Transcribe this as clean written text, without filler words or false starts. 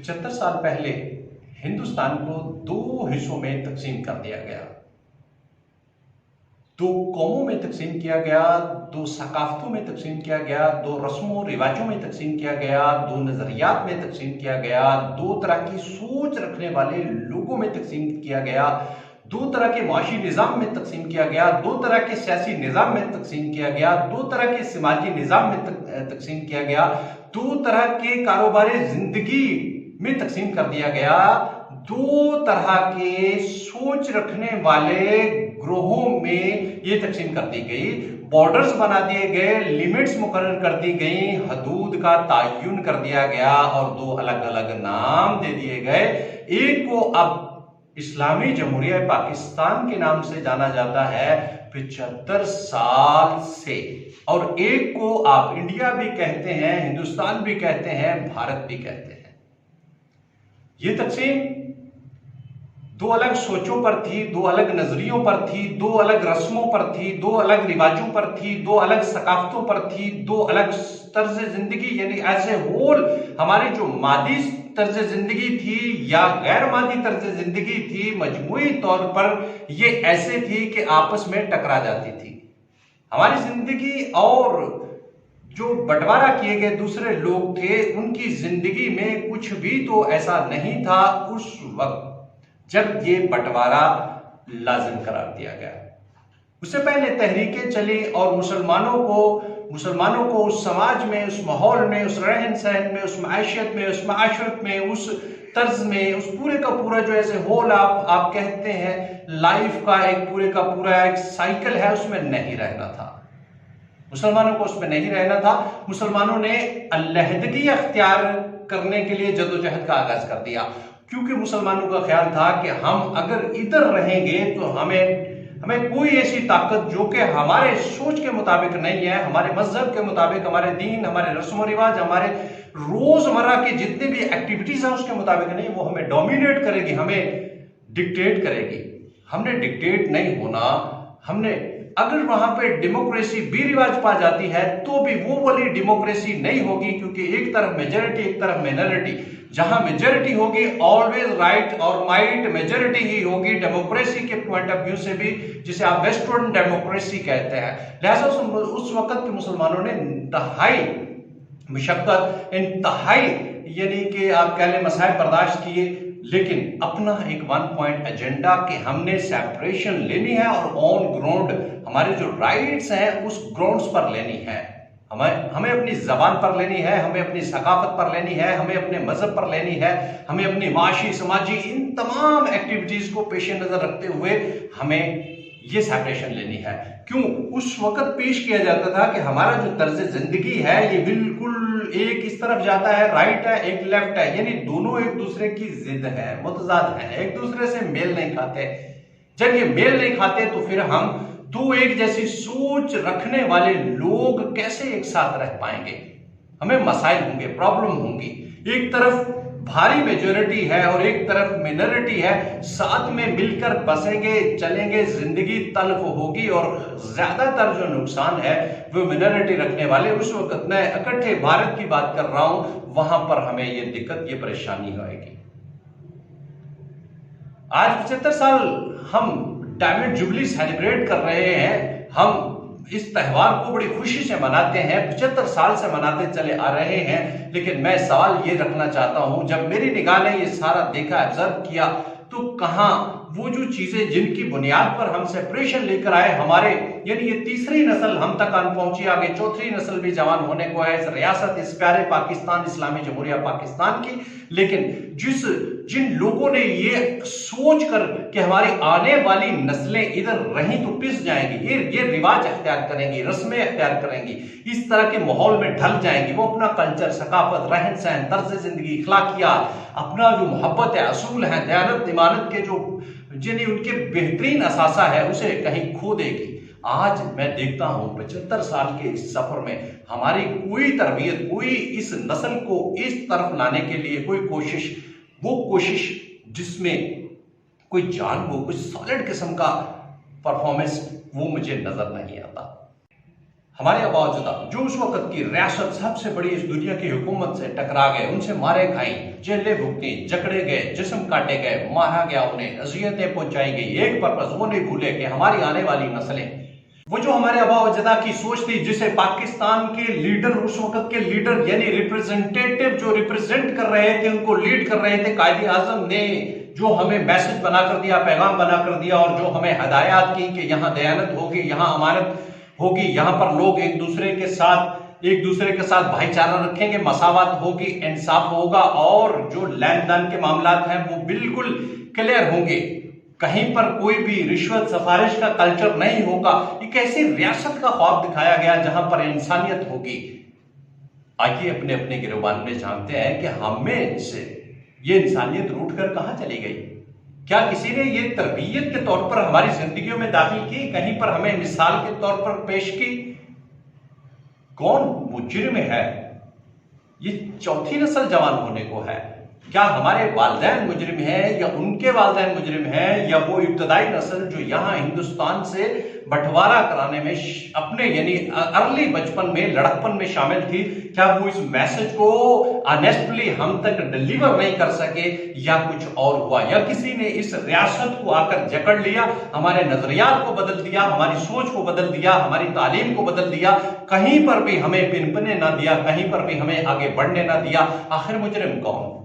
75 साल पहले हिंदुस्तान को दो हिस्सों में तकसीम कर दिया गया, दो कौमों में तकसीम किया गया, दो सकाफतों में तकसीम किया गया, दो रस्मों रिवाजों में तकसीम किया गया, दो नजरियात में तकसीम किया गया, दो तरह की सोच रखने वाले लोगों में तकसीम किया गया, दो तरह के माशी निज़ाम में तकसीम किया गया, दो तरह के सियासी निज़ाम में तकसीम किया गया, दो तरह के समाजी निज़ाम में तकसीम किया गया, दो तरह के कारोबारी जिंदगी में तकसीम कर दिया गया, दो तरह के सोच रखने वाले ग्रोहों में ये तकसीम कर दी गई, बॉर्डर्स बना दिए गए, लिमिट्स मुकर्रर कर दी गई, हदूद का तयन कर दिया गया और दो अलग अलग नाम दे दिए गए। एक को अब इस्लामी जमहूरिया पाकिस्तान के नाम से जाना जाता है 75 साल से, और एक को आप इंडिया भी कहते हैं, हिंदुस्तान भी कहते हैं, भारत भी कहते हैं। ये तकसीम दो अलग सोचों पर थी, दो अलग नजरियों पर थी, दो अलग रस्मों पर थी, दो अलग रिवाजों पर थी, दो अलग सकाफतों पर थी, दो अलग तर्ज जिंदगी, यानी एज ए होल हमारी जो मादी तर्ज जिंदगी थी या गैर मादी तर्ज जिंदगी थी, मजमूई तौर पर ये ऐसे थी कि आपस में टकरा जाती थी। हमारी जिंदगी और जो बंटवारा किए गए दूसरे लोग थे उनकी जिंदगी में कुछ भी तो ऐसा नहीं था उस वक्त जब ये बंटवारा लाजिम करार दिया गया। उससे पहले तहरीकें चली और मुसलमानों को उस समाज में, उस माहौल में, उस रहन सहन में, उस मायशत में, उस माशरत में, उस तर्ज में, उस पूरे का पूरा जो ऐसे होल आप कहते हैं लाइफ का एक पूरे का पूरा एक साइकिल है, उसमें नहीं रहना था। मुसलमानों को उसमें नहीं रहना था। मुसलमानों ने अलहदगी अख्तियार करने के लिए जदोजहद का आगाज कर दिया, क्योंकि मुसलमानों का ख्याल था कि हम अगर इधर रहेंगे तो हमें कोई ऐसी ताकत जो कि हमारे सोच के मुताबिक नहीं है, हमारे मजहब के मुताबिक, हमारे दीन, हमारे रस्म रिवाज, हमारे रोजमर्रा के जितने भी एक्टिविटीज हैं उसके मुताबिक नहीं, वो हमें डोमिनेट करेगी, हमें डिक्टेट करेगी। हमने डिक्टेट नहीं होना। हमने अगर वहां पे डेमोक्रेसी भी रिवाज पा जाती है तो भी वो वाली डेमोक्रेसी नहीं होगी, क्योंकि एक तरफ मेजोरिटी, एक तरफ माइनॉरिटी। जहां मेजोरिटी होगी ऑलवेज राइट और माइट मेजोरिटी ही होगी डेमोक्रेसी के पॉइंट ऑफ व्यू से भी, जिसे आप वेस्टर्न डेमोक्रेसी कहते हैं। लिहाजा उस वक्त के मुसलमानों ने इंतहाई मुशक्कत, इंतहाई यानी कि आप कह लें मसाइब बर्दाश्त किए, लेकिन अपना एक वन पॉइंट एजेंडा कि हमने सेपरेशन लेनी है और ऑन ग्राउंड हमारे जो राइट्स हैं उस ग्राउंड्स पर लेनी है। हमें अपनी जबान पर लेनी है, हमें अपनी सकाफत पर लेनी है, हमें अपने मजहब पर लेनी है, हमें अपनी माशी समाजी इन तमाम एक्टिविटीज को पेश नजर रखते हुए हमें ये सेपरेशन लेनी है। क्यों? उस वक्त पेश किया जाता था कि हमारा जो तर्ज जिंदगी है ये बिल्कुल एक इस तरफ जाता है, राइट है, एक लेफ्ट है, यानी दोनों एक दूसरे की जिद है, मुतजाद है, एक दूसरे से मेल नहीं खाते। जब ये मेल नहीं खाते तो फिर हम दो एक जैसी सोच रखने वाले लोग कैसे एक साथ रह पाएंगे? हमें मसाइल होंगे, प्रॉब्लम होंगी। एक तरफ भारी मेजोरिटी है और एक तरफ मिनोरिटी है, साथ में मिलकर बसेंगे, चलेंगे, जिंदगी तल्ख होगी और ज्यादातर जो नुकसान है वो मिनोरिटी रखने वाले। उस वक्त मैं इकट्ठे भारत की बात कर रहा हूं, वहां पर हमें ये दिक्कत, ये परेशानी आएगी। आज 75 साल हम डायमंड जुबली सेलिब्रेट कर रहे हैं। हम इस त्योहार को बड़ी खुशी से मनाते हैं, 75 साल से मनाते चले आ रहे हैं। लेकिन मैं सवाल ये रखना चाहता हूं, जब मेरी निगाह ने ये सारा देखा, ऑब्जर्व किया, तो कहां वो जो चीजें जिनकी बुनियाद पर हम सेपरेशन लेकर आए, हमारे यानी ये तीसरी नस्ल हम तक आन पहुंची, आगे चौथी नस्ल भी जवान होने को है इस रियासत, इस प्यारे पाकिस्तान, इस्लामी जमहूरिया पाकिस्तान की। लेकिन जिन लोगों ने ये सोच कर कि हमारी आने वाली नस्लें इधर रहीं तो पिस जाएंगी, ये रिवाज अख्तियार करेंगी, रस्में अख्तियार करेंगी, इस तरह के माहौल में ढल जाएंगी, वो अपना कल्चर, सकाफत, रहन सहन, तर्ज जिंदगी, इखलाकियात, अपना जो मोहब्बत है, असूल है, दयानत इमानत के जो जिन्हें उनके बेहतरीन असासा है उसे कहीं खो देगी। आज मैं देखता हूं 75 साल के इस सफर में हमारी कोई तरबियत, कोई इस नस्ल को इस तरफ लाने के लिए कोई कोशिश, वो कोशिश जिसमें कोई जान हो, कोई सॉलिड किस्म का परफॉर्मेंस, वो मुझे नजर नहीं आता। हमारे अबावजदा जो उस वक्त की रियासत सबसे बड़ी इस दुनिया की हुकूमत से टकरा गए, उनसे मारे खाई, जेलें भुगती, जकड़े गए, जिस्म काटे गए, मारा गया, उन्हें अजियतें पहुंचाई गई। एक पर्पज वो नहीं भूले कि हमारी आने वाली नस्लें, वो जो हमारे अबावजदा की सोच थी, जिसे पाकिस्तान के लीडर, उस वक्त के लीडर यानी रिप्रेजेंटेटिव जो रिप्रेजेंट कर रहे थे, उनको लीड कर रहे थे कायदे आजम ने, जो हमें मैसेज बनाकर दिया, पैगाम बनाकर दिया और जो हमें हदायत की कि यहाँ दयानत होगी, यहाँ अमानत होगी, यहाँ पर लोग एक दूसरे के साथ भाईचारा रखेंगे, मसावत होगी, इंसाफ होगा और जो लेन देन के मामलात हैं वो बिल्कुल क्लियर होंगे। कहीं पर कोई भी रिश्वत सिफारिश का कल्चर नहीं होगा। एक ऐसी रियासत का ख्वाब दिखाया गया जहां पर इंसानियत होगी। आइए अपने अपने गिरबान में जानते हैं कि हमें से ये इंसानियत रूठ कर कहां चली गई। क्या किसी ने ये तरबियत के तौर पर हमारी जिंदगियों में दाखिल की, कहीं पर हमें मिसाल के तौर पर पेश की? कौन मुजरिम है? ये चौथी नस्ल जवान होने को है। क्या हमारे वालिदैन मुजरिम हैं या उनके वालिदैन मुजरिम हैं, या वो इब्तदाई नस्ल जो यहाँ हिंदुस्तान से बंटवारा कराने में अपने यानी अर्ली बचपन में, लड़कपन में शामिल थी? क्या वो इस मैसेज को ऑनेस्टली हम तक डिलीवर नहीं कर सके, या कुछ और हुआ, या किसी ने इस रियासत को आकर जकड़ लिया, हमारे नजरियात को बदल दिया, हमारी सोच को बदल दिया, हमारी तालीम को बदल दिया, कहीं पर भी हमें पिनपने ना दिया, कहीं पर भी हमें आगे बढ़ने ना दिया? आखिर मुजरिम कौन?